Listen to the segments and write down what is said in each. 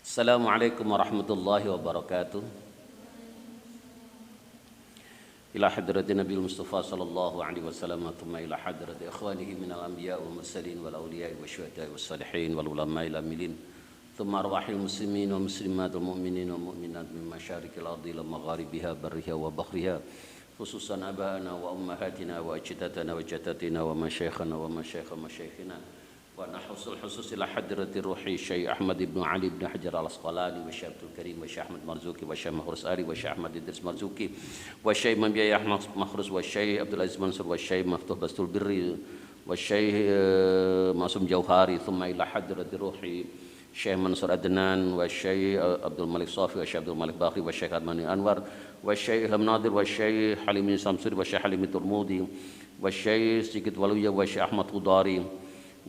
Assalamualaikum warahmatullahi wabarakatuh. Ila hadrati Nabi Mustafa sallallahu alaihi wasallam, thumma ila hadrati ikhwanihi minal anbiya wal mursalin wal awliya wal syuhada wal salihin wal ulama ila milin, thumma arwahil muslimin wal muslimat wal mu'minin wal mu'minat min masyarikil ardi ila magharibiha barriha wa bahriha, khususan aba'ana wa ummahatina wa ajdatana wa jaddatina wa masyayikhana wa masyaikh masyayikhina wa nahusul khusus ila hadrati ruhi Syekh Ahmad ibn Ali ibn Hajar al-Asqalani wa Syekh Abdul Karim wa Syekh Ahmad Marzuki wa Syekh Mahrus Ali wa Syekh Ahmad Idris Marzuki wa Syekh Imam Yahya Ahmad Makhrus wa Syekh Abdul Aziz Mansur wa Syekh Maftuh Bastul Birri wa Syekh Masum Jauhari, thumma ila hadrati ruhi Syekh Mansur Adnan wa Syekh Abdul Malik Safi wa Syekh Abdul Malik Bakri wa Syekh Admani Anwar wa Syekh Ilham Nadir wa Syekh Halimi Samsuri wa Syekh Halimi Turmudi wa Syekh Sigit Waluya wa Syekh Ahmad Khudari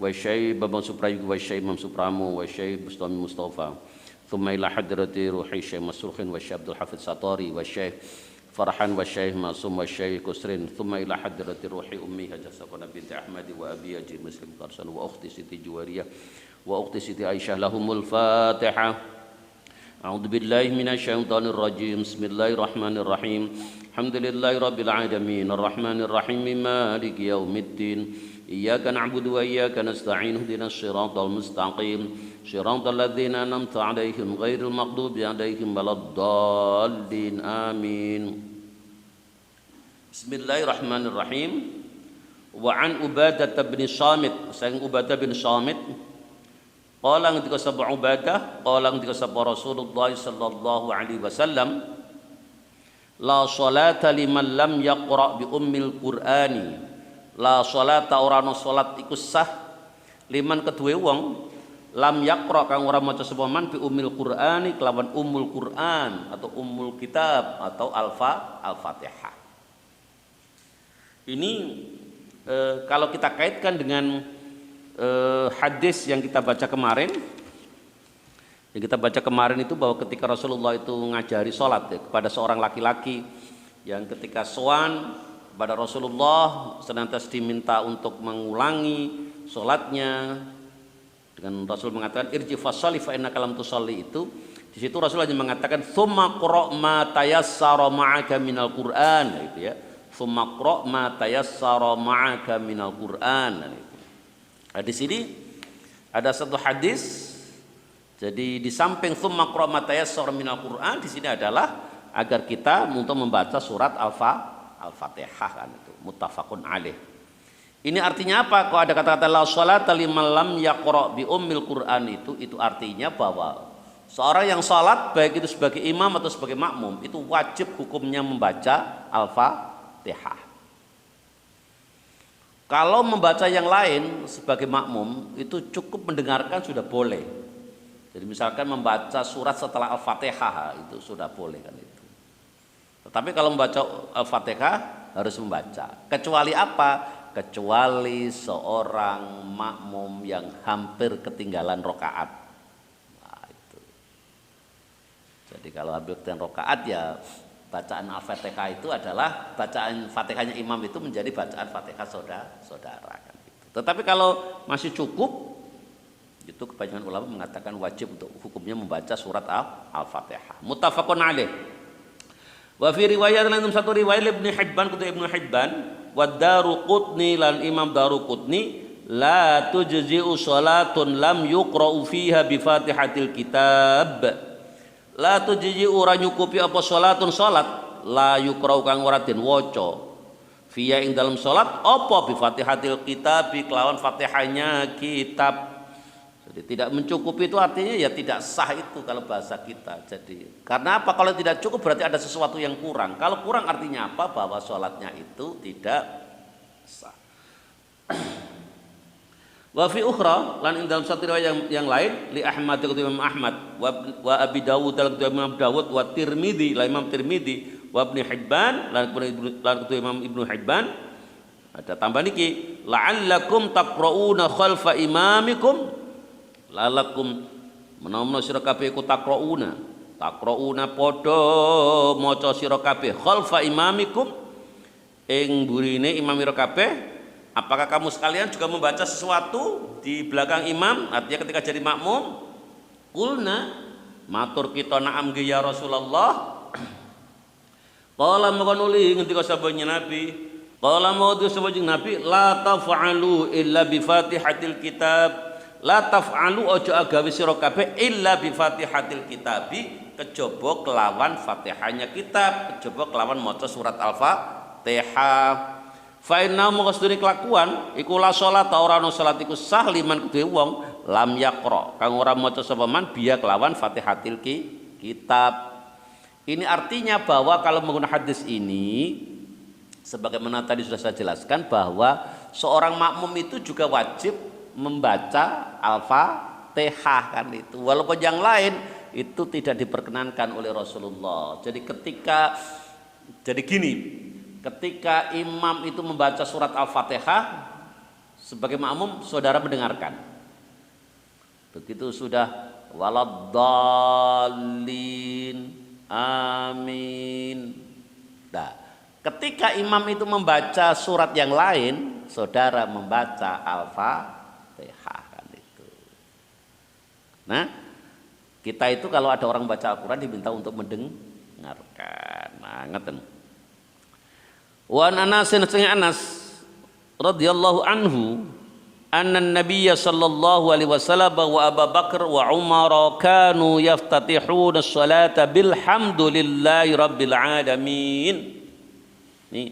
wa Syekh Babang Suprayogi wa Syekh Imam Supramo wa Syekh Bustami Mustafa, thumma ila hadrati ruhi Syekh Masrukhin wa Syekh Abdul Hafidz Satori wa Syekh Farhan wa Syekh Masum wa Syekh Kusrin, thumma ila hadrati ruhi ummi Hajah Sakona binti Ahmadi wa abi Haji Muslim Karsan wa ukhti Siti Juwariyah wa ukhti Siti Aisyah, lahumul Fatihah. A'udzu billahi minasy syaithanir rajim. Bismillahirrahmanirrahim. Alhamdulillahi rabbil alamin arrahmanir rahim maliki yaumiddin. Iyyaka na'budu wa iyyaka nasta'in ihdinas siratal mustaqim siratal ladzina an'amta 'alaihim ghairil maghdubi 'alaihim waladdallin amin. Bismillahirrahmanirrahim. Wa an Ubadah bin Samit, sang Ubadah bin Samit qala ngendika sapa Ubadah, qala ngendika sapa Rasulullah sallallahu alaihi wasallam, la sholata liman lam yaqra bi ummil qur'ani. La sholata ora ana salat iku sah liman keduwe wong lam yaqra kang ora maca sapa man bi ummil qur'ani kelawan ummul Qur'an atau ummul kitab atau al-Fatihah. Ini kalau kita kaitkan dengan hadis yang kita baca kemarin, itu bahwa ketika Rasulullah itu ngajari sholat kepada seorang laki-laki yang ketika sowan pada Rasulullah senantiasa diminta untuk mengulangi sholatnya, dengan Rasul mengatakan irji fasholli fa innaka lam tusolli, itu di situ Rasul hanya mengatakan tsumma qra' ma tayassara ma'aka minal Qur'an, itu ya, tsumma qra' ma tayassara ma'aka minal Qur'an. Nah, di sini ada satu hadis, jadi di samping tsumma qra' ma tayassara minal Qur'an, di sini adalah agar kita untuk membaca surat Al-Fatihah, kan itu muttafaqun alaih. Ini artinya apa? Kalau ada kata-kata la sholata liman lam yaqra bi ummil Qur'an, itu artinya bahwa seorang yang salat baik itu sebagai imam atau sebagai makmum itu wajib hukumnya membaca Al-Fatihah. Kalau membaca yang lain sebagai makmum itu cukup mendengarkan sudah boleh. Jadi misalkan membaca surat setelah Al-Fatihah itu sudah boleh, kan itu. Tetapi kalau membaca Al-Fatihah harus membaca. Kecuali apa? Kecuali seorang makmum yang hampir ketinggalan rokaat. Nah, itu. Jadi kalau hampir ketinggalan rokaat, ya bacaan Al-Fatihah itu adalah bacaan Fatihahnya imam itu menjadi bacaan Fatihah saudara, kan gitu. Tetapi kalau masih cukup, itu kebanyakan ulama mengatakan wajib untuk hukumnya membaca surat Al-Fatihah. Muttafaqun alaih. Wa fi riwayat lan satu riwayat Ibnu Hibban kutu Ibnu Hibban wa Daruqutni lan Imam Daruqutni, la tujzi'u salatun lam yuqra'u fiha bi Fatihatil kitab. La tujzi'u ora nyukupi apa salatun salat la yuqra'u kang ora den waca fiha ing dalam salat apa bi Fatihatil kitab kelawan Fatihahnya kitab. Jadi tidak mencukupi itu artinya ya tidak sah itu kalau bahasa kita. Jadi karena apa? Kalau tidak cukup berarti ada sesuatu yang kurang. Kalau kurang artinya apa? Bahwa sholatnya itu tidak sah. Wa fi ukhra lan dalam satu riwayat yang lain li Ahmad kata Imam Ahmad wa Abi Dawud dalam Imam Dawud wa Tirmidzi la Imam Tirmidzi wa Ibnu Hibban lan kata Imam Ibnu Hibban, ada tambah niki la'allakum taqra'una khalfa imamikum, lalakum menawa sira kabeh iku takrauna padha maca sira kabeh khalfa imamikum ing burine imam sira kabeh. Apakah kamu sekalian juga membaca sesuatu di belakang imam? Artinya ketika jadi makmum, kulna Matur kita na'am ge ya Rasulullah. Qala makanuli ngendika sabanya Nabi. Qala maudhu sabanya Nabi, la taf'alu illa bi Fatihatil kitab. La taf'alu ojo agawe sira kabeh illa bi Fatihatil kitabi, kejaba kelawan Fatihahnya kitab, kejaba kelawan maca surat Al-Fatihah. Fa inna maqsudune kelakuan iku la salat ora ana salat iku sah liman kedue wong lam yaqra kang ora maca sapa man biya kelawan Fatihatil kitab. Ini artinya bahwa kalau menggunakan hadis ini sebagaimana tadi sudah saya jelaskan bahwa seorang makmum itu juga wajib membaca Al-Fatihah kan itu. Walaupun yang lain itu tidak diperkenankan oleh Rasulullah. Jadi ketika imam itu membaca surat Al-Fatihah sebagai makmum saudara mendengarkan. Begitu sudah waladdallin amin. Nah, ketika imam itu membaca surat yang lain, saudara membaca Al-Fatihah kan itu. Nah, kita itu kalau ada orang baca Al-Quran diminta untuk mendengarkan. Nah, ngeten. Wa Anas radhiyallahu anhu anna Nabiy sallallahu alaihi wasallam wa Abu Bakar wa Umar kanu yaftatihuna as-salata bilhamdulillahi rabbil alamin. Ini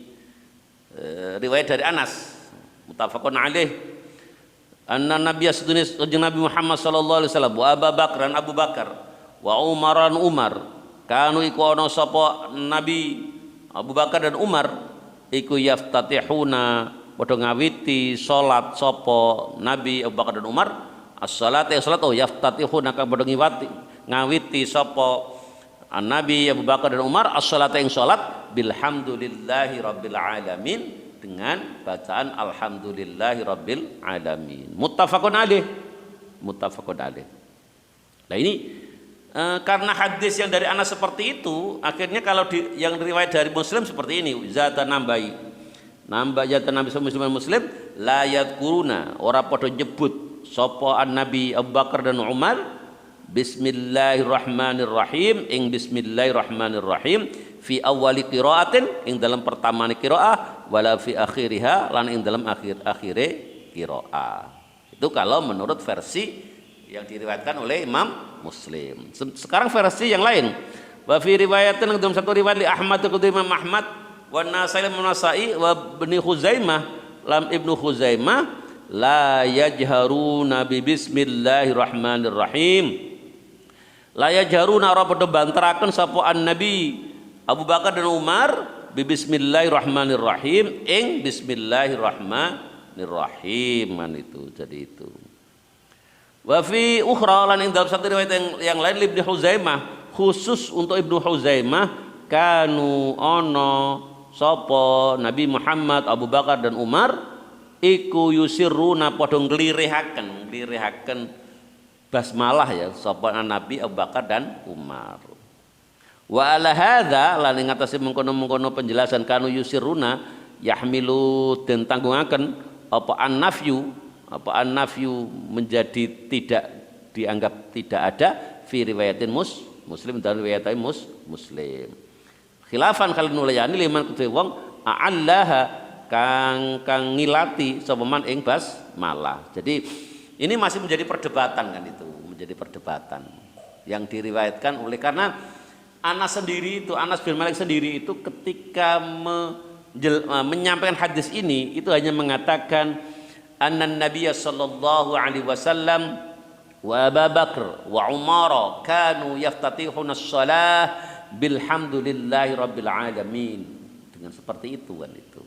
riwayat dari Anas muttafaqun alaih. Anna Nabiy Nabi Muhammad sallallahu alaihi wasallam wa Abu Bakar dan Abu Bakar wa Umar dan Umar kanu iku ana sapa Nabi Abu Bakar dan Umar iku yaftatihuna padha ngawiti salat sapa Nabi Abu Bakar dan Umar as-salat yaftatihuna kang padha ngawiti sapa Nabi Abu Bakar dan Umar as-salat ing salat bilhamdulillahi rabbil alamin dengan bacaan alhamdulillahi rabbil alamin. Muttafaqun alaih. Nah ini karena hadis yang dari Anas seperti itu, akhirnya kalau yang riwayat dari Muslim seperti ini, zata nambah jatah Nabi Muslim la yadkuruna ora padha nyebut sapa Nabi Abu Bakar dan Umar bismillahirrahmanirrahim ing bismillahirrahmanirrahim fi awali qiraatin ing dalam pertamane qiraah wala fi akhiriha lan ing dalam akhire qiraah. Itu kalau menurut versi yang diriwayatkan oleh Imam Muslim. Sekarang versi yang lain. Wa fi riwayatin dalam satu riwayat li Ahmad ke Imam Ahmad wa Nasai wa Ibnu Khuzaimah lam Ibnu Khuzaimah la yajharuna bi bismillahirrahmanirrahim. La yajharuna ora padha banteraken sapa Nabi Abu Bakar dan Umar bi bismillahirrahmanirrahim ing bismillahirrahmanirrahim man itu. Jadi itu. Wa fi ukhra lan ing dalam satu riwayat yang lain Ibnu Khuzaimah khusus untuk Ibnu Khuzaimah kanu ono sapa Nabi Muhammad Abu Bakar dan Umar iku yusirruna padha nglirihaken basmalah ya sapa Nabi Abu Bakar dan Umar. Wa ala hadza lan ing atase mengkono-mengkono penjelasan kanu yusirruna yahmilu den tanggungaken apa an-nafyu menjadi tidak dianggap tidak ada fi riwayatin Muslim dan riwayatin Muslim. Khilafan kali nulayani liman kedhe wong a'allaha kang ngilati sapa man ing basmalah. Jadi ini masih menjadi perdebatan kan itu, menjadi perdebatan yang diriwayatkan oleh karena Anas bin Malik sendiri itu ketika menyampaikan hadis ini itu hanya mengatakan anna Nabiy sallallahu alaihi wasallam wa Abu Bakar wa Umar kanu yaftatihuna as-salah bilhamdulillahi rabbil alamin. Dengan seperti itu kan itu.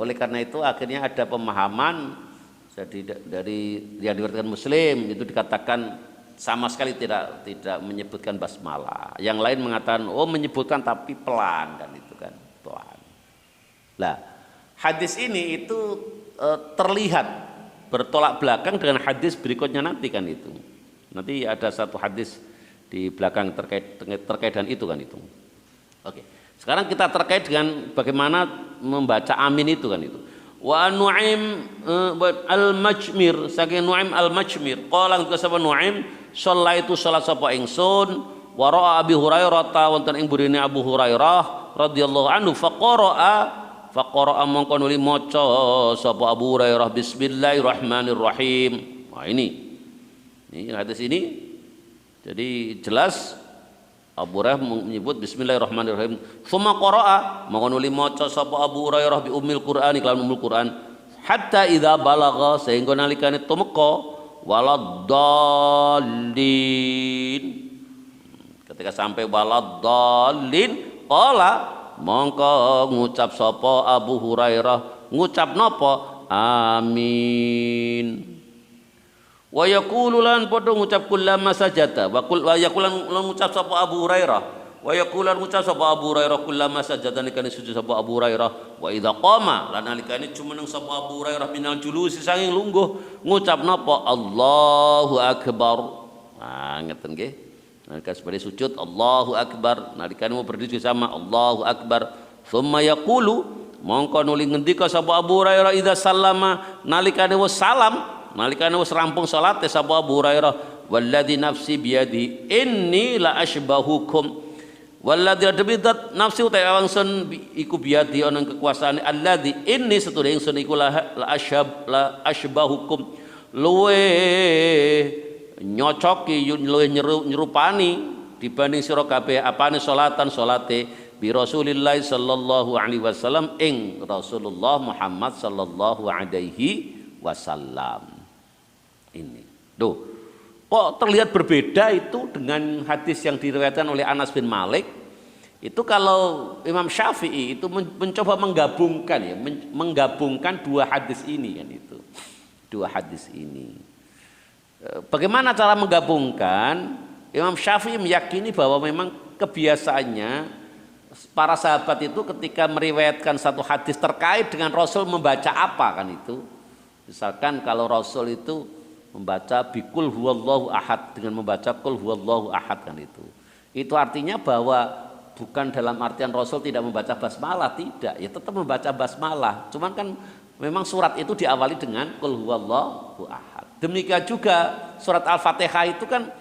Oleh karena itu akhirnya ada pemahaman jadi dari yang diriwayatkan Muslim itu dikatakan sama sekali tidak menyebutkan basmalah. Yang lain mengatakan menyebutkan tapi pelan kan itu kan pelan. Lah hadis ini itu terlihat bertolak belakang dengan hadis berikutnya nanti kan itu. Nanti ada satu hadis di belakang terkait dengan itu kan itu. Oke. Sekarang kita terkait dengan bagaimana membaca amin itu kan itu. Wa Nu'aim al-Majmir saking Nu'aim al-Majmir qala kesapa Nu'aim Sholaitu salat sapa ingsun wara Abi Hurairah ta wonten ing burine Abu Hurairah radhiyallahu anhu faqara'a mongko nuli maca sapa Abu Hurairah bismillahirrahmanirrahim. Nah ini hadis ini jadi jelas Abu Hurairah menyebut bismillahirrahmanirrahim. Tsumma qara'a mongko nuli maca sapa Abu Hurairah bi ummil Qur'an iklan ummul Qur'an hatta idza balagha sehingga nalikane tumeka waladdallin. Ketika sampai waladdallin qala mongko ngucap sapa Abu Hurairah ngucap napa amin. Wa yaqulu lan padha ngucap kullama sajada wa yaqulan ngucap sapa Abu Hurairah wa yaqulan ngucap sapa Abu Hurairah kullama sajada nikane sujud sapa Abu Hurairah wa idza qama lan nalikane jumeneng sapa Abu Hurairah minal julusi sanging lungguh ngucap napa Allahu akbar. Nah ngeten nggih. Nalika sebagai sujud Allahu akbar, nalika mau berdiri sama Allahu akbar. Tsumma yaqulu mongko nuli ngendika sapa Abu Hurairah idza sallama nalikane wis salam, nalikane wis rampung salate sapa Abu Hurairah walladzi nafsi biyadi inni la ashbahukum walladzi dabidat nafsi uta wangsun iku biyadi ana kekuasaane alladzi inni setune ingsun iku la ashbahukum luwe nyocoki luwih nyerupani dibanding sira kabeh apane salate bi Rasulillah sallallahu alaihi wasallam ing Rasulullah Muhammad sallallahu alaihi wasallam. Ini tuh kok terlihat berbeda itu dengan hadis yang diriwayatkan oleh Anas bin Malik. Itu kalau Imam Syafi'i itu mencoba menggabungkan dua hadis ini kan itu. Dua hadis ini. Bagaimana cara menggabungkan? Imam Syafi'i meyakini bahwa memang kebiasaannya para sahabat itu ketika meriwayatkan satu hadis terkait dengan Rasul membaca apa kan itu. Misalkan kalau Rasul itu membaca bikul huwallahu ahad dengan membaca kul huwallahu ahad kan itu. Itu artinya bahwa bukan dalam artian Rasul tidak membaca basmalah, tidak. Ya tetap membaca basmalah. Cuman kan memang surat itu diawali dengan kul huwallahu ahad. Demikian juga surat Al-Fatihah itu kan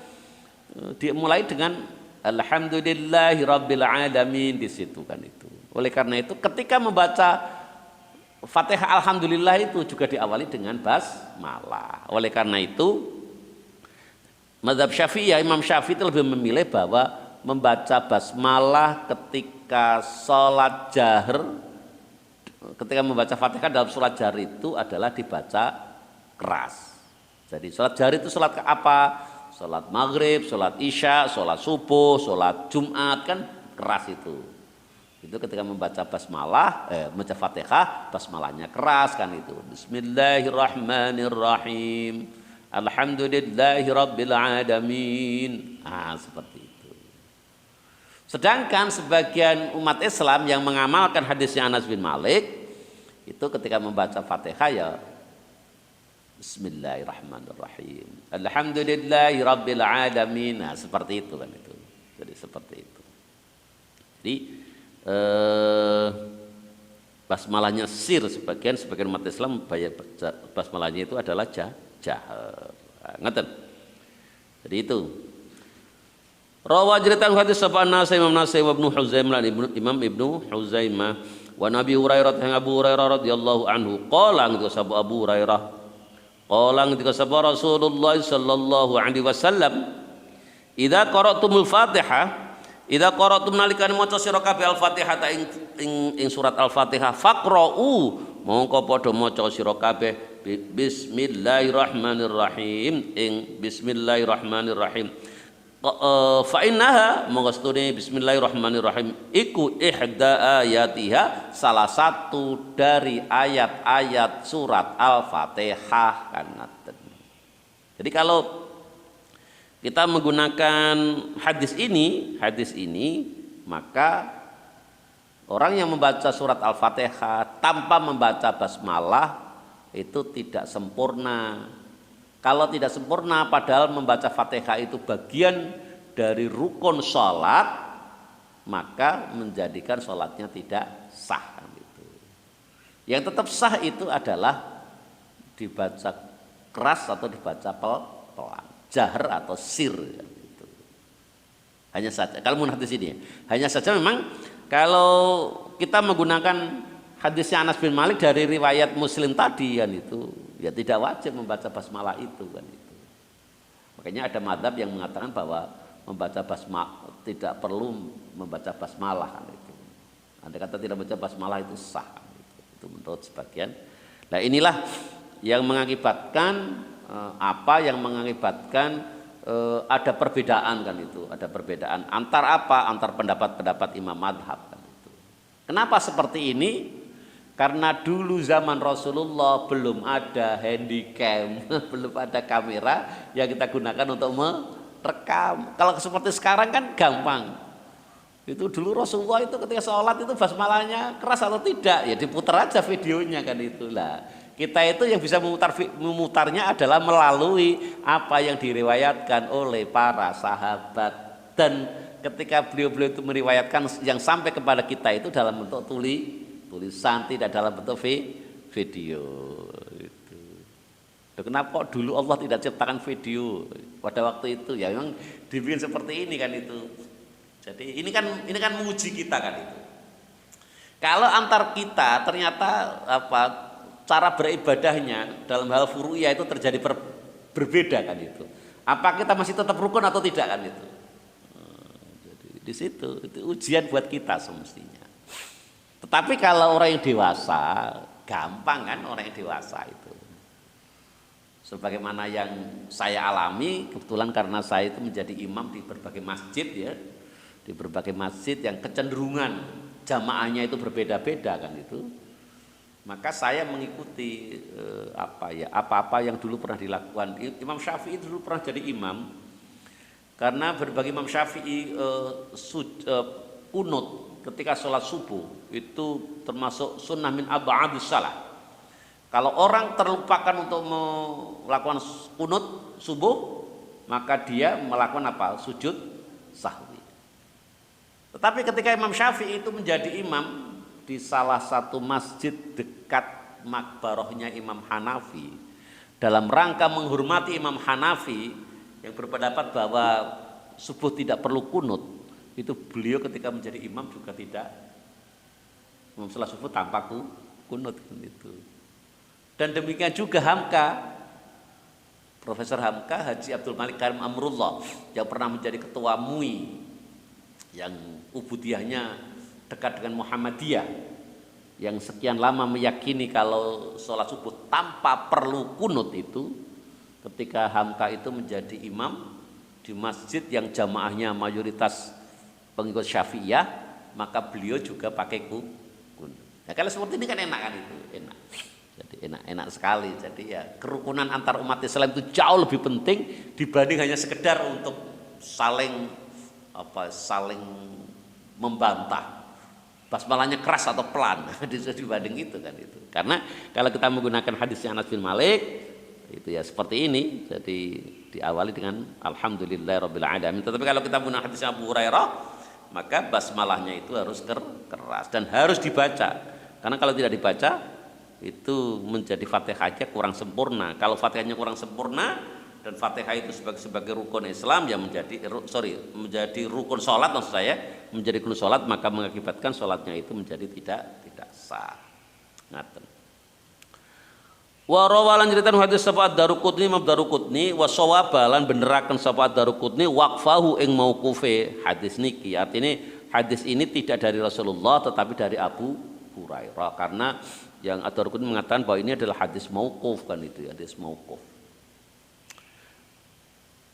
dimulai dengan alhamdulillahi rabbil alamin di situ kan itu. Oleh karena itu ketika membaca Fatihah alhamdulillah itu juga diawali dengan basmalah. Oleh karena itu mazhab Syafi'iyah Imam Syafi'i itu lebih memilih bahwa membaca basmalah ketika sholat jahar, ketika membaca Fatihah dalam sholat jahar itu adalah dibaca keras. Jadi sholat jahar itu sholat apa? Sholat maghrib, sholat isya, sholat subuh, sholat Jumat kan keras itu. Itu ketika membaca basmalah, membaca Fatihah, basmalahnya keras kan itu. Bismillahirrahmanirrahim. Alhamdulillahirabbil alamin. Nah, seperti itu. Sedangkan sebagian umat Islam yang mengamalkan hadisnya Anas bin Malik itu ketika membaca Fatihah ya Bismillahirrahmanirrahim. Alhamdulillahirabbil alamin. Nah, seperti itu kan itu. Jadi seperti itu. Jadi basmalahnya sir sebagian umat Islam basmalahnya itu adalah jahar. Ngeten. Jadi itu. Rawajritan hadis sapa Nasai Imam Nasai wa Ibnu Huzaimah Imam Ibnu Huzaimah wa Nabi Hurairah yang Abu Hurairah radhiyallahu anhu qala ngendika sapa Abu Hurairah qala ngendika sapa Rasulullah sallallahu alaihi wasallam idza qara'tumul Fatihah idza qara'tum nalikane maca sira kabeh Al-Fatihah ing surat Al-Fatihah faqra'u mongko padha maca sira kabeh bismillahirrahmanirrahim ing bismillahirrahmanirrahim fa innaha mongostune bismillahirrahmanirrahim iku ihda ayatiha salah satu dari ayat-ayat surat Al-Fatihah kan ngaten. Jadi kalau kita menggunakan hadis ini maka orang yang membaca surat Al-Fatihah tanpa membaca basmalah itu tidak sempurna. Kalau tidak sempurna padahal membaca Fatihah itu bagian dari rukun sholat, maka menjadikan sholatnya tidak sah. Gitu. Yang tetap sah itu adalah dibaca keras atau dibaca pelan. jahr atau sir gitu. Hanya saja kalau menurut hadis ini, hanya saja memang kalau kita menggunakan hadisnya Anas bin Malik dari riwayat Muslim tadi kan itu, ya tidak wajib membaca basmalah itu kan itu. Makanya ada mazhab yang mengatakan bahwa membaca basmalah tidak perlu membaca basmalah kan itu. Andai kata tidak membaca basmalah itu sah kan itu. Itu menurut sebagian. Nah inilah yang mengakibatkan yang mengakibatkan ada perbedaan kan itu, ada perbedaan antar apa? Antar pendapat-pendapat imam madhab kan itu. Kenapa seperti ini? Karena dulu zaman Rasulullah belum ada handycam, belum ada kamera yang kita gunakan untuk merekam. Kalau seperti sekarang kan gampang. Itu dulu Rasulullah itu ketika sholat itu basmalahnya keras atau tidak, ya diputar aja videonya kan itulah. Kita itu yang bisa memutarnya adalah melalui apa yang diriwayatkan oleh para sahabat, dan ketika beliau-beliau itu meriwayatkan yang sampai kepada kita itu dalam bentuk tulisan, tidak dalam bentuk video itu. Kenapa kok dulu Allah tidak ciptakan video pada waktu itu? Ya memang dibikin seperti ini kan itu. Jadi ini kan menguji kita kan itu. Kalau antar kita ternyata cara beribadahnya dalam hal furu'iyah itu terjadi berbeda kan itu. Apa kita masih tetap rukun atau tidak kan itu? Jadi di situ itu ujian buat kita semestinya. Tetapi kalau orang yang dewasa, gampang kan orang yang dewasa itu. Sebagaimana yang saya alami, kebetulan karena saya itu menjadi imam di berbagai masjid ya, di berbagai masjid yang kecenderungan jamaahnya itu berbeda-beda kan itu. Maka saya mengikuti apa-apa yang dulu pernah dilakukan Imam Syafi'i. Dulu pernah jadi imam karena berbagai Imam Syafi'i kunut ketika sholat subuh itu termasuk sunnah min ab'adus salah. Kalau orang terlupakan untuk melakukan kunut subuh, maka dia melakukan sujud sahwi. Tetapi ketika Imam Syafi'i itu menjadi imam di salah satu masjid dekat makbarohnya Imam Hanafi, dalam rangka menghormati Imam Hanafi yang berpendapat bahwa subuh tidak perlu kunut, itu beliau ketika menjadi imam juga tidak imam sholat subuh tanpa kunut itu. Dan demikian juga Hamka, Profesor Hamka Haji Abdul Malik Karim Amrullah yang pernah menjadi ketua MUI yang ubudiyahnya dekat dengan Muhammadiyah, yang sekian lama meyakini kalau sholat subuh tanpa perlu kunut itu, ketika Hamka itu menjadi imam di masjid yang jamaahnya mayoritas pengikut Syafi'iyah, maka beliau juga pakai kunut. Nah, kalau seperti ini kan enak kan itu, enak. Jadi enak sekali. Jadi ya kerukunan antar umat Islam itu jauh lebih penting dibanding hanya sekedar untuk saling membantah basmalahnya keras atau pelan dibanding itu kan itu. Karena kalau kita menggunakan hadisnya Anas bin Malik itu ya seperti ini. Jadi diawali dengan alhamdulillahirabbil alamin. Tetapi kalau kita menggunakan hadisnya Abu Hurairah, maka basmalahnya itu harus keras dan harus dibaca. Karena kalau tidak dibaca itu menjadi Fatihahnya kurang sempurna. Kalau Fatihahnya kurang sempurna dan Fatihah itu sebagai rukun Islam yang menjadi rukun sholat, maksud saya menjadi rukun sholat, maka mengakibatkan sholatnya itu menjadi tidak sah. Ngaten. Wa rawalan nyeritan hadis sapa Daruqutni Imam Daruqutni wa shawaba lan beneraken sapa Daruqutni waqfahu ing mauqufe hadis niki. Artinya hadis ini tidak dari Rasulullah tetapi dari Abu Hurairah, karena yang Ad-Daruqutni mengatakan bahwa ini adalah hadis mauquf kan itu, hadis mauquf.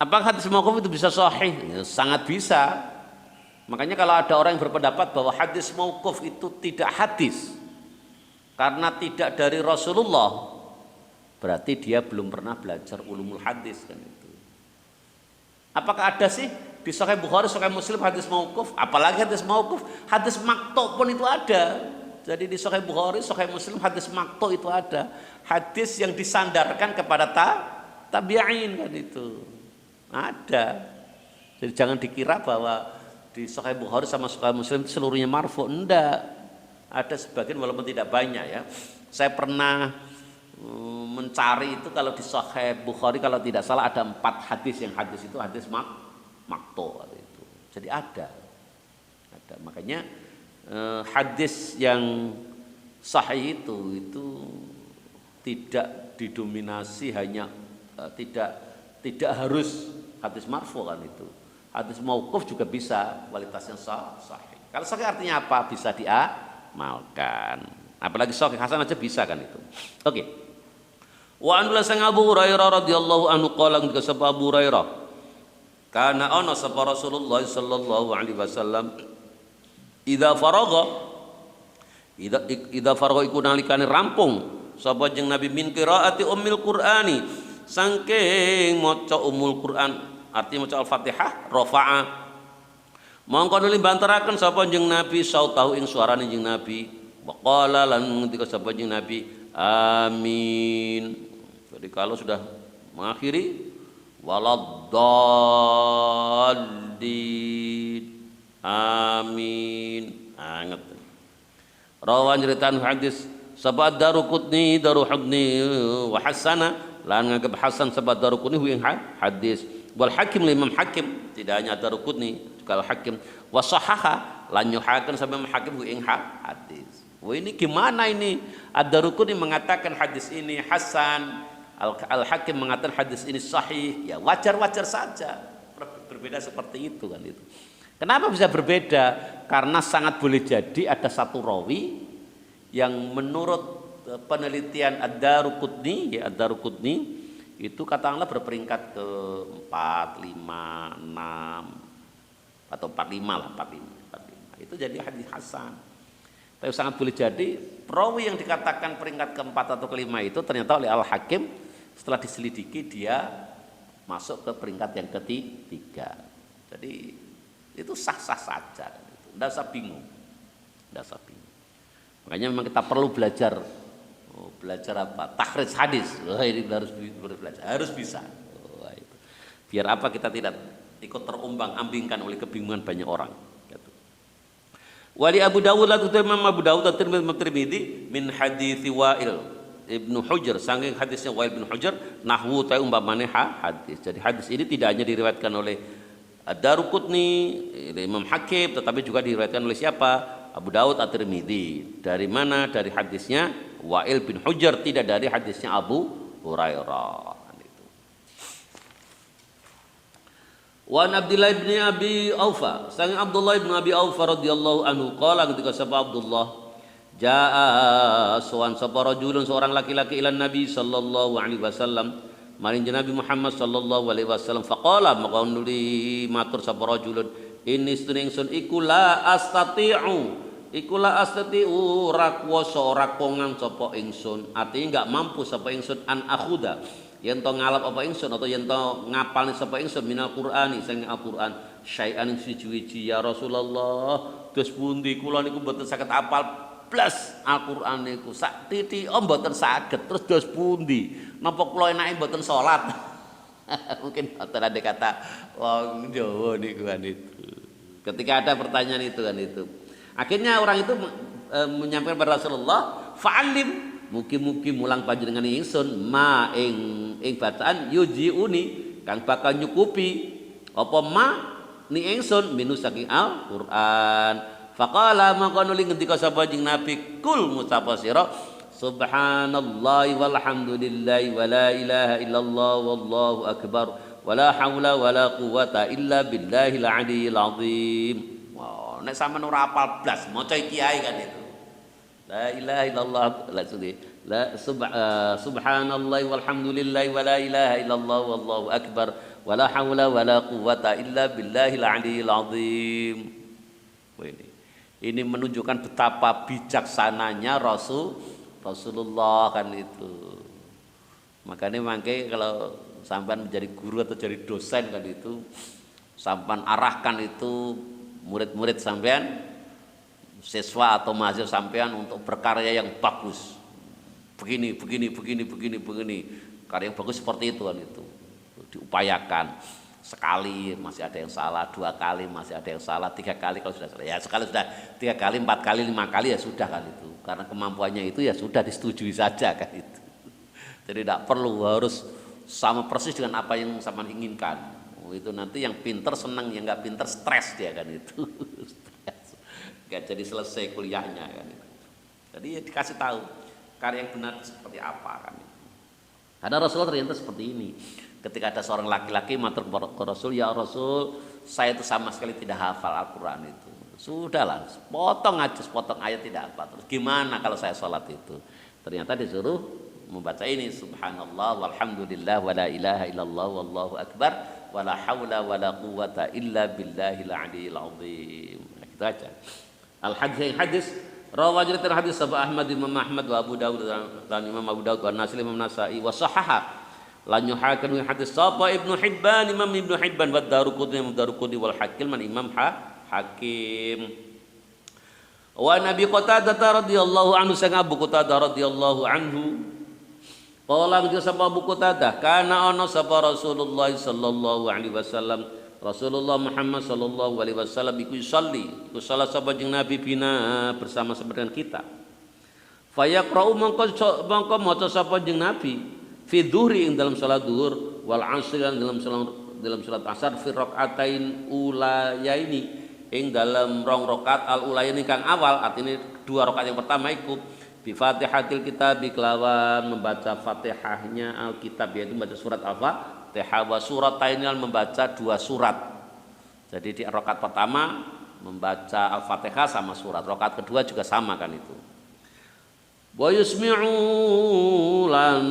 Apakah hadis mauquf itu bisa sahih? Ya, sangat bisa. Makanya kalau ada orang yang berpendapat bahwa hadis mauquf itu tidak hadis karena tidak dari Rasulullah, berarti dia belum pernah belajar ulumul hadis kan itu. Apakah ada sih di Sahih Bukhari, Sahih Muslim hadis mauquf? Apalagi hadis mauquf, hadis maqtu pun itu ada. Jadi di Sahih Bukhari, Sahih Muslim hadis maqtu itu ada. Hadis yang disandarkan kepada tabi'in kan itu. Ada. Jadi jangan dikira bahwa di Sahih Bukhari sama Sahih Muslim itu seluruhnya marfu. Enggak. Ada sebagian walaupun tidak banyak ya. Saya pernah mencari itu kalau di Sahih Bukhari kalau tidak salah ada 4 hadis, yang hadis itu hadis makto itu. Jadi ada. Makanya hadis yang sahih itu tidak didominasi hanya tidak harus hadis marfu kan itu. Hadis mauquf juga bisa kualitasnya sahih. Kalau sahih artinya apa? Bisa diamalkan. Apalagi sahih hasan aja bisa kan itu. Oke. Wa an Abu Hurairah radhiyallahu anhu qala ketika sapa Abu Hurairah kana ana sapa Rasulullah sallallahu alaihi wasallam idza faragha iku nalikane rampung sapa jeung Nabi min qiraati ummil Qur'ani saking maca ummul Qur'an artinya maca Al-Fatihah rafa'a mongko nuli bantaraken sapa jeung Nabi sautahu ing suarane jeung Nabi waqala lan ngendika sapa jeung Nabi amin. Jadi kalau sudah mengakhiri waladdallin amin. Anget. Rawan nyeritaan hadis sahabat Daruqutni wa hasana lan nganggep hasan sahabat Daruqutni ing hadis wal hakim Imam Hakim tidak hanya Daruqutni juga al Hakim wa sahaha lan nyuhakan sampai Hakim ing hadis. Wah ini gimana ini? Ad-Daruqutni mengatakan hadis ini hasan, al Hakim mengatakan hadis ini sahih. Ya wajar-wajar saja. Berbeda seperti itu kan itu. Kenapa bisa berbeda? Karena sangat boleh jadi ada satu rawi yang menurut penelitian Ad-Daruqutni, ya Ad-Daruqutni itu katakanlah berperingkat ke 4, 5, 6 atau 45 lah, 45. Itu jadi hadis hasan. Tapi sangat boleh jadi perawi yang dikatakan peringkat keempat atau kelima itu ternyata oleh Al-Hakim setelah diselidiki dia masuk ke peringkat yang ketiga. Jadi itu sah-sah saja, tidak usah bingung, Makanya memang kita perlu belajar apa? Takhrij hadis. Ini harus belajar, harus bisa. Biar apa kita tidak ikut terombang-ambingkan oleh kebingungan banyak orang. Wali Abu Dawud atau Imam Abu Dawud atau Tirmidzi min hadits Wa'il Ibnu Hujr saking hadisnya Wa'il bin Hujr nahwu ta umpamane hadis. Jadi hadis ini tidak hanya diriwayatkan oleh Ad-Daruqutni, Imam Hakim, tetapi juga diriwayatkan oleh siapa? Abu Dawud At-Tirmidzi. Dari mana? Dari hadisnya Wa'il bin Hujr, tidak dari hadisnya Abu Hurairah. Wa Abdullah bin Abi Aufa, sang Abdullah bin Abi Aufa radhiyallahu anhu qala ketika sapa Abdullah jaa sawan sapa rajulun seorang laki-laki ila Nabi sallallahu alaihi wasallam maring Nabi Muhammad sallallahu alaihi wasallam faqala maka nuli matur sapa rajulun inni suningsun iku la astati'u ora kuwasa ora kongang sapa ingsun artinya enggak mampu sapa ingsun an akhuda yen to ngalap apa ingsun atau yen to ngapalne sapa ingsun minal Qur'ani saking Al-Qur'an syai'an siji-wiji ya Rasulullah dos pundi kula niku mboten saged apal blas Al-Qur'an niku sak titik mboten saged terus dos pundi napa kula enake mboten salat mungkin ada kata wong Jawa niku kan itu ketika ada pertanyaan itu kan itu akhirnya orang itu menyampaikan kepada Rasulullah fa'alim mugi-mugi mulang panjenengan ingsun ma ing bacaan yujiuni kang bakal nyukupi apa ma ni ingsun minu saking Al-Qur'an faqala maka nuli ngendika sapa jeung Nabi kul ngucapa sira subhanallahi walhamdulillahi wala ilaha illallah wallahu akbar wala haula wala quwata illa billahil aliyil azim. Wow, nek sampean ora apal blas maca iki ae kan itu. La ilaha illallah la subhanallahi walhamdulillahi wa la ilaha illallah wallahu akbar wa la haula wa la quwata illa billahil aliyil azim. Ini menunjukkan betapa bijaksananya Rasulullah kan itu. Makanya mangke kalau sampean menjadi guru atau jadi dosen kan itu sampean arahkan itu murid-murid sampean siswa atau mahasiswa sampean untuk berkarya yang bagus begini karya yang bagus seperti itu kan itu diupayakan sekali masih ada yang salah 2 kali masih ada yang salah 3 kali kalau sudah salah ya sekali sudah 3 kali 4 kali 5 kali ya sudah kan itu karena kemampuannya itu ya sudah disetujui saja kan itu Jadi tidak perlu harus sama persis dengan apa yang sama inginkan. Itu nanti yang pinter senang, yang nggak pinter stres dia kan itu. Nggak jadi selesai kuliahnya kan itu. Jadi ya dikasih tahu karya yang benar seperti apa kan itu. Ada Rasulullah ternyata seperti ini. Ketika ada seorang laki-laki matur ke Rasul, ya Rasul, saya itu sama sekali tidak hafal Al-Quran itu. Sudahlah, potong aja, potong ayat tidak apa. Terus gimana kalau saya sholat itu? Ternyata disuruh membaca ini, Subhanallah, walhamdulillah, wa la ilaha illallah, wallahu akbar, wa la hawla wa la quwata illa billahil aliyyil azim. Nah, gitu aja. Al-hadis rawajatan hadis Sabah Ahmad, Imam Ahmad wa Abu Dawud dan Imam Abu Dawud wa Nasai, Imam Nasai wa sahaha lan yuhakan hadis Sabah Ibnu Hibban, Imam Ibnu Hibban wa Daruqutni, Imam Daruqutni wal Hakim man Imam Hakim. Wa Nabi Qatadah radhiyallahu anhu, sang Abu Qatadah radhiyallahu anhu qala ngene sapa Abu Qatadah, kana ana sapa Rasulullah sallallahu alaihi wasallam, Rasulullah Muhammad sallallahu alaihi wasallam iku yusolli, iku salat sapa jeung Nabi bina bersama dengan kita. Fayaqra'u mongko maca sapa jeung Nabi fi dhuhri ing dalam salat zuhur, wal asr dalam salat asar, fi rakaatain ulayaini ing dalam rong rakaat al ulayaini kang awal, artinya dua rakaat yang pertama iku bi Fatihatil Kitab, kelawan membaca Fatihahnya Alkitab, yaitu membaca surat Al-Fatihah, wa suratainil membaca dua surat. Jadi di rakaat pertama membaca Al-Fatihah sama surat, rakaat kedua juga sama kan itu. Wa yusmi'u lan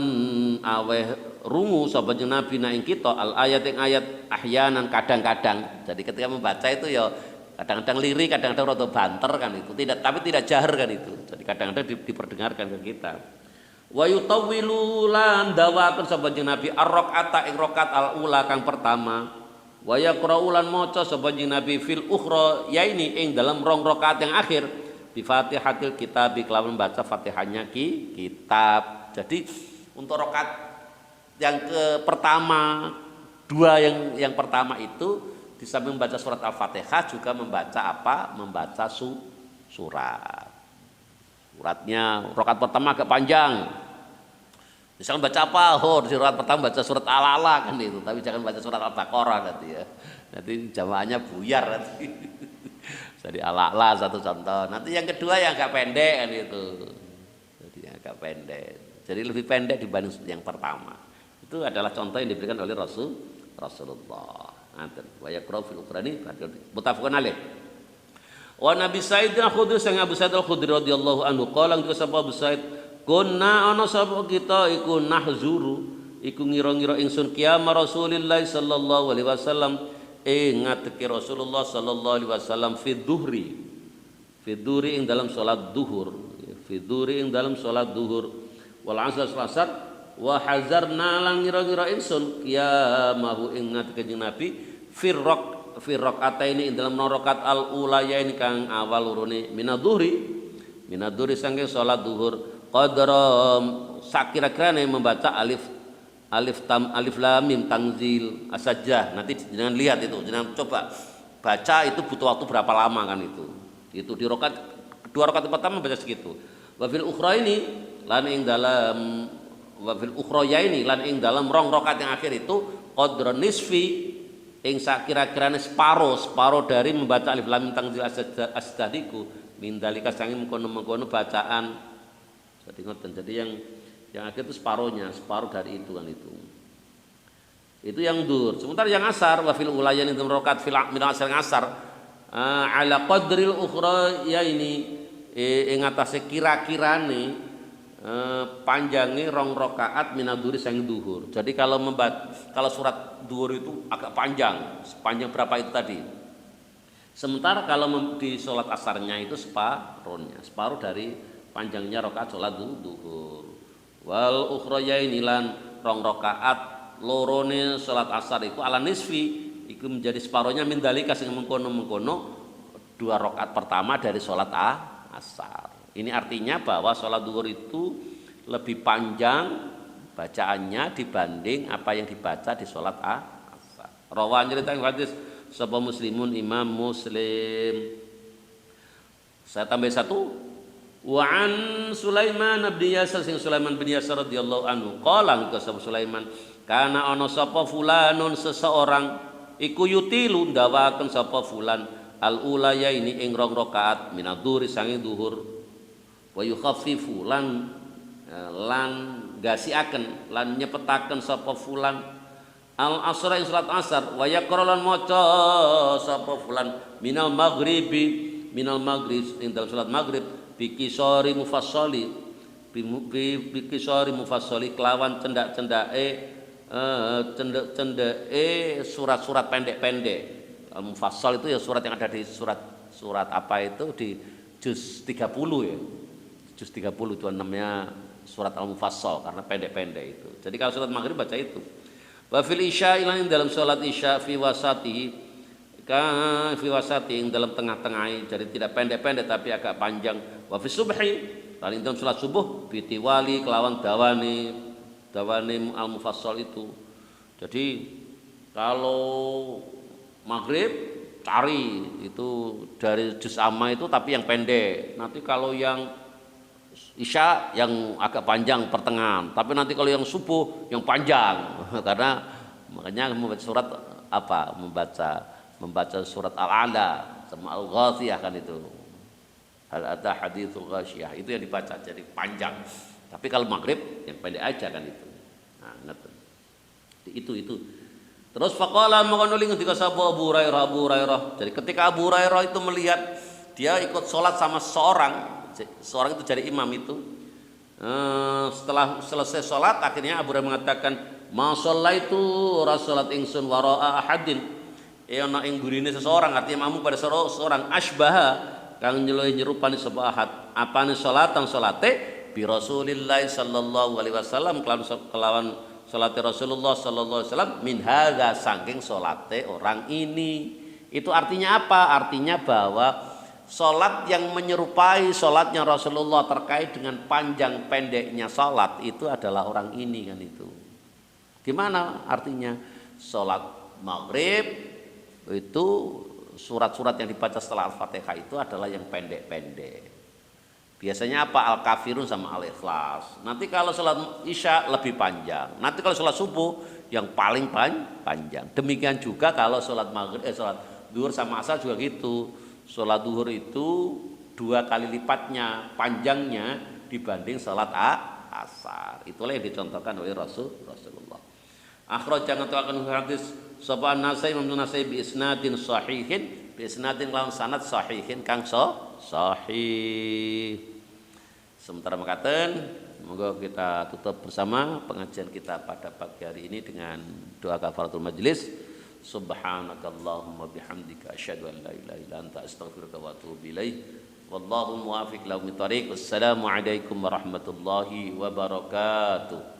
aweh rungu sapa jeneng Nabi na ing kita al ayat ing ayat ahyanan kadang-kadang. Jadi ketika membaca itu ya kadang-kadang lirik, kadang-kadang rada banter kan itu. Tapi tidak jahar kan itu. Jadi kadang-kadang diperdengarkan ke kita. Wa yutawwilu lan dawaken sapa jeneng Nabi ar-rakaata ing rakaat al-ula kang pertama. Wa yaqra'u lan maca sapa jeneng Nabi fil ukhra yaini ing dalam rong rakaat yang akhir bi Fatihatil Kitab, kelawan baca Fatihahnya kitab. Jadi untuk rakaat yang pertama, dua yang pertama itu di samping membaca surat Al-Fatihah juga membaca apa? Membaca surat. Suratnya rakaat pertama agak panjang. Misalnya baca apa? Oh, di surat pertama baca surat Al-Alaq kan itu, tapi jangan baca surat Al-Baqarah nanti ya. Nanti jamaahnya buyar nanti. Jadi Al-A'la satu contoh. Nanti yang kedua yang agak pendek kan itu. Jadi yang agak pendek. Jadi lebih pendek dibanding yang pertama. Itu adalah contoh yang diberikan oleh Rasulullah. Wa yaqra'u fil ukhrani muttafaqun alaih. Wa Nabi Sa'id al-Khudri, sang Abu Sa'id al-Khudri radhiyallahu anhu qala nggo sapa Abu Sa'id, kunna ana sapa kita iku nahzuru iku ngira-ngira ingsun kiamah Rasulillah sallallahu alaihi wasallam ngateki Rasulullah sallallahu alaihi wasallam fi dhuhri ing dalam salat duhur, wal asr salat wa hazarna lang ngira-ngira ingsun qiyamahu ing ngateki Nabi fi rakaataini ing dalam rakaat al ulayain kang awal urune minadzuhri sangge salat duhur qadra sakira-kirane membaca alif lam mim tanzil as-sajdah. Nanti jangan lihat itu, jangan coba baca itu butuh waktu berapa lama kan itu. Itu di rakaat dua rakaat pertama baca segitu. Wa fil ukhraini lan ing dalam rong rakaat yang akhir itu qadra nisfi ing sakira-kirane separo dari membaca alif lam mim tanzil as-sajdah iku min dalika sange mengkono-mengkono bacaan. Jadi ngoten. Jadi yang akhir itu separuh dari itu kan itu. Itu yang dur. Sementara yang asar wa fil ulayan itu rakaat fil min asar ngasar ala qadril ukhra ya ini ing atase kira-kirane panjange rong rakaat minadzuri sang duhur. Jadi kalau surat duhur itu agak panjang, sepanjang berapa itu tadi. Sementara kalau di salat asarnya itu separuh dari panjangnya rakaat salat duhur. Wal ukhrayaini lan rong rakaat lorone salat asar iku ala nisfi iku menjadi separohnya min dalika sing mengkono-mengkono dua rakaat pertama dari salat asar. Ini artinya bahwa salat zuhur itu lebih panjang bacaannya dibanding apa yang dibaca di salat asar. Rawan cerita hadis sapa Muslimun, Imam Muslim. Saya tambah satu Wa an Sulaiman bin Yasar sing Sulaiman bin Yasar radhiyallahu anhu qala ka Sulaiman kana ana sapa fulanun seseorang iku yutilu ndawaken sapa fulan al ulaya ini ing rong rakaat minadzuhri sange zuhur wa yukhaffifu lan gasiaken lan nyepetaken sapa fulan al asra ing salat asar wa yaqra lan maca sapa fulan minal maghrib ing dalam salat maghrib bikisori mufassali kelawan cendak-cendake surat-surat pendek-pendek. Al-mufassal itu ya surat yang ada di surat apa itu di juz 30 ya. Juz 30 itu namanya surat al-mufassal karena pendek-pendek itu. Jadi kalau salat maghrib baca itu. Wa fil isya ilan dalam salat isya fi wasati dalam tengah-tengah, jadi tidak pendek-pendek tapi agak panjang. Wa fi subhi lan dalam salat subuh bitiwali kelawan dawane al-mufassal itu. Jadi kalau maghrib cari itu dari juz amma itu tapi yang pendek. Nanti kalau yang isya yang agak panjang pertengahan. Tapi nanti kalau yang subuh yang panjang. Karena makanya membaca surat apa? Membaca surat Al-A'la sama Al-Ghasyiyah kan itu. Hal ada haditsul Ghasyiyah itu yang dibaca jadi panjang. Tapi kalau maghrib yang pendek aja kan itu. Nah, ngerti. Itu. Terus faqala maqanuling ketika Abu Hurairah. Jadi ketika Abu Hurairah itu melihat dia ikut sholat sama seorang itu jadi imam itu. Setelah selesai sholat akhirnya Abu Hurairah mengatakan ma shallaitu rasulat ingsun wara'a ahadin. Ana ing gurine seseorang artinya mamu pada seorang asbaha kang nyerupani sapa ahad apane salatan salate bi Rasulillah sallallahu alaihi wasallam kelawan salate Rasulullah sallallahu alaihi wasallam min hadza saking salate orang ini. Itu artinya apa? Artinya bahwa salat yang menyerupai salatnya Rasulullah terkait dengan panjang pendeknya salat itu adalah orang ini kan itu. Gimana artinya? Salat maghrib itu surat-surat yang dibaca setelah Al-Fatihah itu adalah yang pendek-pendek. Biasanya apa? Al-Kafirun sama Al-Ikhlas. Nanti kalau sholat isya lebih panjang. Nanti kalau sholat subuh yang paling panjang. Demikian juga kalau sholat maghrib, sholat duhur sama asar juga gitu. Sholat duhur itu 2 kali lipatnya panjangnya dibanding sholat asar. Itulah yang dicontohkan oleh Rasulullah. Akhraj jangan tuakan hadis sapa An-Nasai Imam An-Nasai bi isnadin sahihin bi isnadin lawan sanad sahihin kang sahih. Sementara mekaten semoga kita tutup bersama pengajian kita pada pagi hari ini dengan doa kafaratul majelis. Subhanakallahumma bihamdika asyhadu an la ilaha illa anta astaghfiruka wa atubu ilaik. Wallahu muwaffiq ila aqwamit thoriq. Wassalamu alaikum warahmatullahi wabarakatuh.